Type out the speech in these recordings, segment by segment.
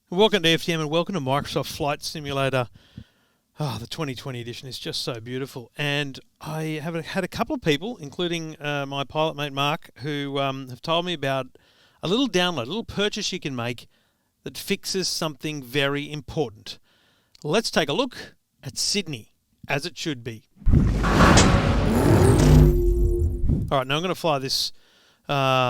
Welcome to FTM and welcome to Microsoft Flight Simulator. The 2020 edition is just so beautiful. And I have had a couple of people, including my pilot mate Mark, who have told me about a little download, a little purchase you can make that fixes something very important. Let's take a look at Sydney, as it should be. All right, now I'm going to fly this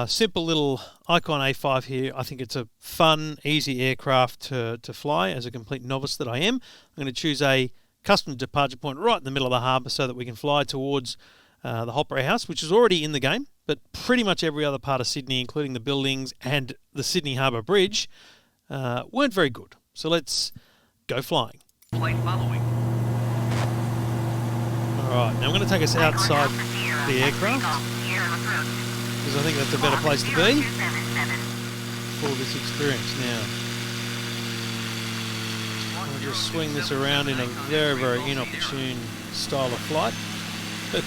simple little Icon A5 here. I think it's a fun, easy aircraft to fly as a complete novice that I am. I'm going to choose a custom departure point right in the middle of the harbour so that we can fly towards the Opera House, which is already in the game, but pretty much every other part of Sydney, including the buildings and the Sydney Harbour Bridge, weren't very good. So let's go flying. Flight following. Alright, now I'm going to take us outside the aircraft, because I think that's a better place to be for this experience. Now, I'll just swing this around in a very, very inopportune style of flight, but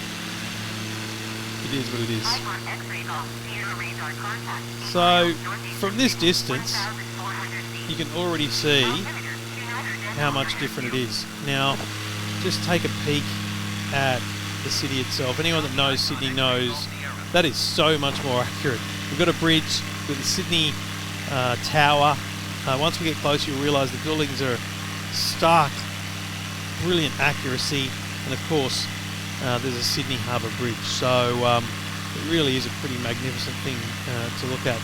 it is what it is. So, from this distance, you can already see how much different it is. Now, just take a peek at the city itself. Anyone that knows Sydney knows that is so much more accurate. We've got a bridge with the Sydney Tower. Once we get close, you'll realise the buildings are stark, brilliant accuracy, and of course there's a Sydney Harbour Bridge. So it really is a pretty magnificent thing to look at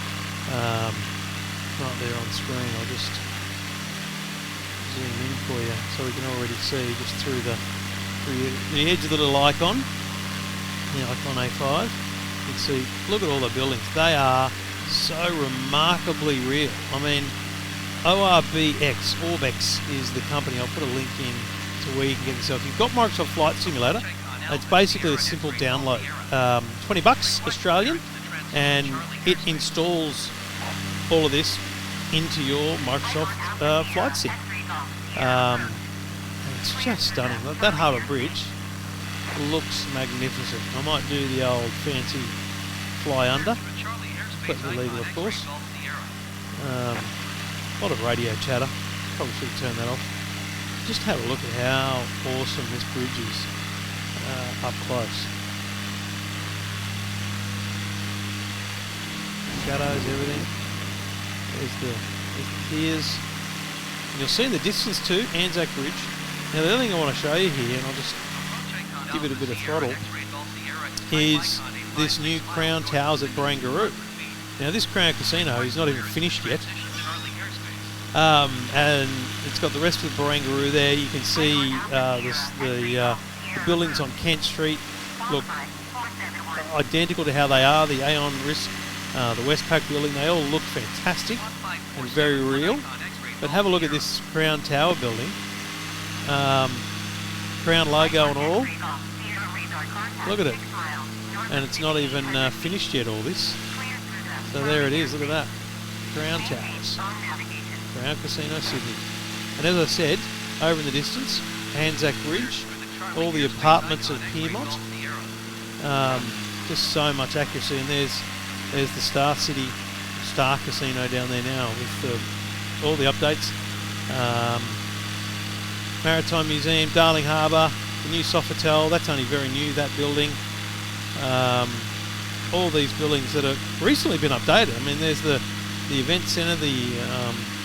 right there on screen. I'll just zoom in for you so we can already see just through the edge of the little icon, the Icon A5. You can see, look at all the buildings. They are so remarkably real. I mean, Orbex is the company. I'll put a link in to where you can get yourself. You've got Microsoft Flight Simulator. It's basically a simple download. $20 Australian, and it installs all of this into your Microsoft Flight Sim. It's just stunning. That Harbour Bridge looks magnificent. I might do the old fancy fly under, completely legal of course. A lot of radio chatter, probably should turn that off. Just have a look at how awesome this bridge is up close. Shadows, everything. There's the piers. And you'll see in the distance too, Anzac Bridge. Now the other thing I want to show you here, and I'll just give it a bit of throttle, is this new Crown Towers at Barangaroo. Now this Crown Casino is not even finished yet, and it's got the rest of the Barangaroo there. You can see the buildings on Kent Street look identical to how they are. The Aon Risk, the Westpac building, they all look fantastic and very real. But have a look at this Crown Tower building. Crown logo and all. Look at it. And it's not even finished yet, all this. So there it is, look at that. Crown Towers. Crown Casino Sydney. And as I said, over in the distance, Anzac Bridge, all the apartments at Piermont. Just so much accuracy. And there's the Star Casino down there now with all the updates. Maritime Museum, Darling Harbour, the new Sofitel, that's only very new, that building. All these buildings that have recently been updated. I mean, there's the Event Centre, the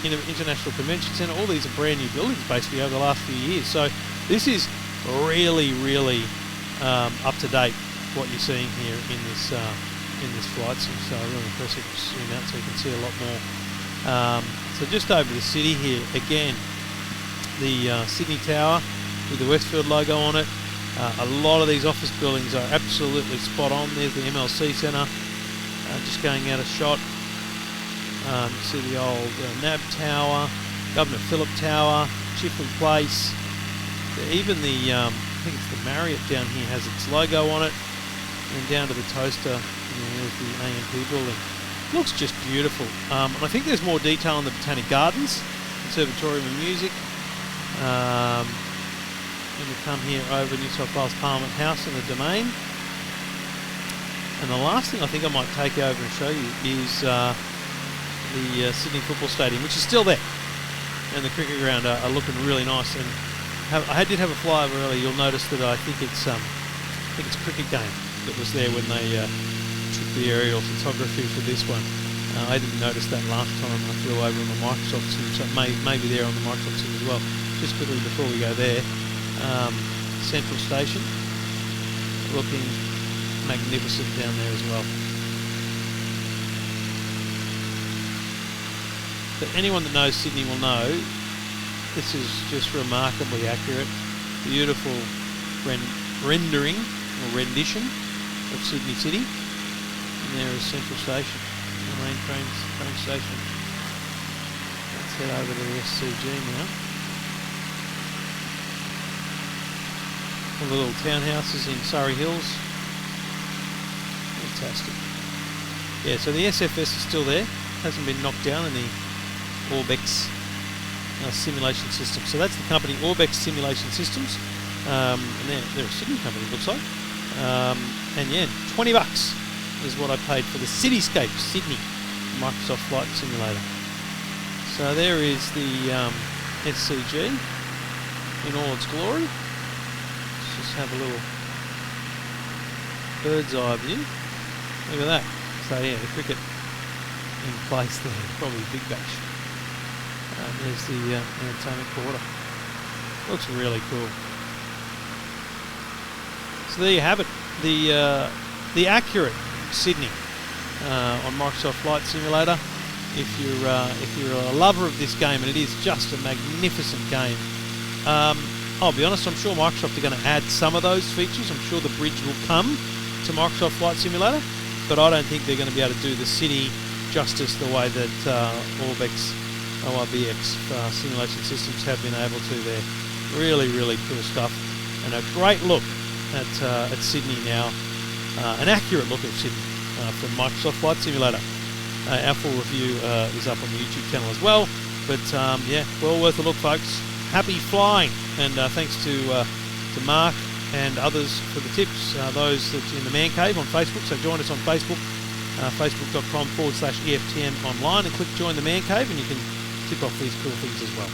International Convention Centre, all these are brand new buildings basically over the last few years. So this is really, really up to date, what you're seeing here in this flight sim. So really impressive to zoom out so you can see a lot more. So just over the city here, again, the Sydney Tower with the Westfield logo on it. A lot of these office buildings are absolutely spot on. There's the MLC Centre, just going out of shot. You see the old NAB Tower, Governor Phillip Tower, Chifley Place. Even the, I think it's the Marriott down here has its logo on it. And down to the Toaster, there's the AMP building. Looks just beautiful. And I think there's more detail in the Botanic Gardens, Conservatorium of Music. Then we come here over New South Wales Parliament House in the Domain. And the last thing I think I might take over and show you is the Sydney Football Stadium, which is still there. and the cricket ground are looking really nice. And I did have a flyover earlier. You'll notice that I think it's a cricket game that was there when they took the aerial photography for this one. I didn't notice that last time I flew over on the Microsoft Sim, so it may be there on the Microsoft Sim as well. Just quickly before we go there, Central Station, looking magnificent down there as well. But anyone that knows Sydney will know this is just remarkably accurate. Beautiful rendering or rendition of Sydney City. And there is Central Station, the main train station. Let's head over to the SCG now. All the little townhouses in Surrey Hills. Fantastic. Yeah, so the SFS is still there. Hasn't been knocked down in the Orbex simulation system. So that's the company, Orbex Simulation Systems. And they're a Sydney company, it looks like. And yeah, $20 is what I paid for the Cityscape Sydney Microsoft Flight Simulator. So there is the SCG in all its glory. Let's just have a little bird's eye view. Look at that. So yeah, the cricket in place there, probably Big Bash. There's the entertainment quarter. Looks really cool. So there you have it, the accurate Sydney on Microsoft Flight Simulator. If you're a lover of this game, and it is just a magnificent game. I'll be honest, I'm sure Microsoft are going to add some of those features. I'm sure the bridge will come to Microsoft Flight Simulator, but I don't think they're going to be able to do the city justice the way that Orbex ORBX simulation systems have been able to there. Really, really cool stuff, and a great look at Sydney now, an accurate look at Sydney from Microsoft Flight Simulator. Our full review is up on the YouTube channel as well, but yeah, well worth a look, folks. Happy flying, and thanks to Mark and others for the tips, those that's in the Man Cave on Facebook. So join us on Facebook, facebook.com/EFTM online, and click join the Man Cave, and you can tip off these cool things as well.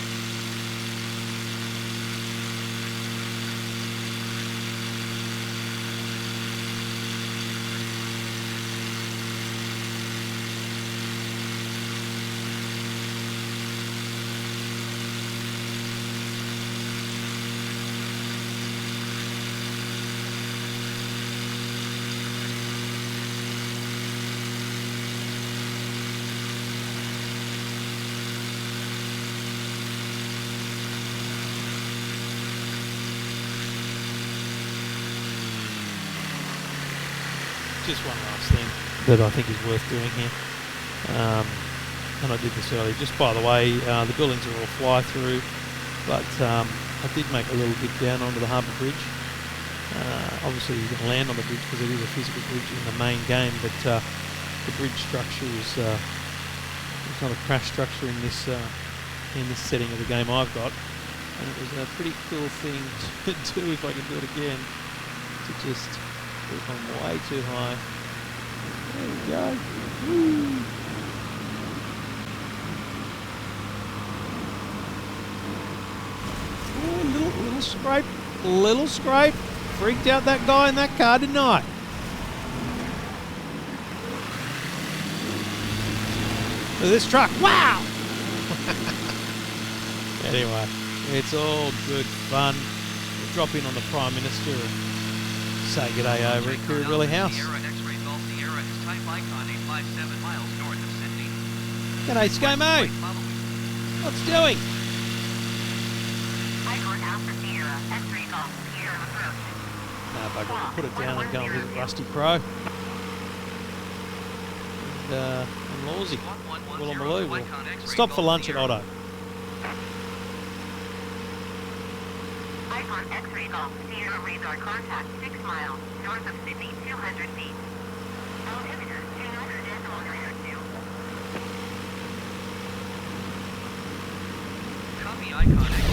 Just one last thing that I think is worth doing here, and I did this earlier. Just by the way, the buildings are all fly-through, but I did make a little dip down onto the Harbour Bridge. Obviously you can land on the bridge because it is a physical bridge in the main game, but the bridge structure is it's not a crash structure in this setting of the game I've got, and it was a pretty cool thing to do, if I can do it again, to just put it on way too high. There we go. Woo. Ooh, little scrape. Freaked out that guy in that car, didn't I? Look at this truck. Wow! Anyway, it's all good fun. We'll drop in on the Prime Minister and say g'day over at Kirribilli House. G'day, ScoMo. What's doing? Nah, bugger, we'll put it down and go and visit Rusty Crow. And Lawsy. Woolloomooloo. We'll stop for lunch at Otto. Icon X-ray Golf Sierra radar contact 6 miles north of Sydney, 200 feet. Altimeter 200.92. Copy Icon X-ray.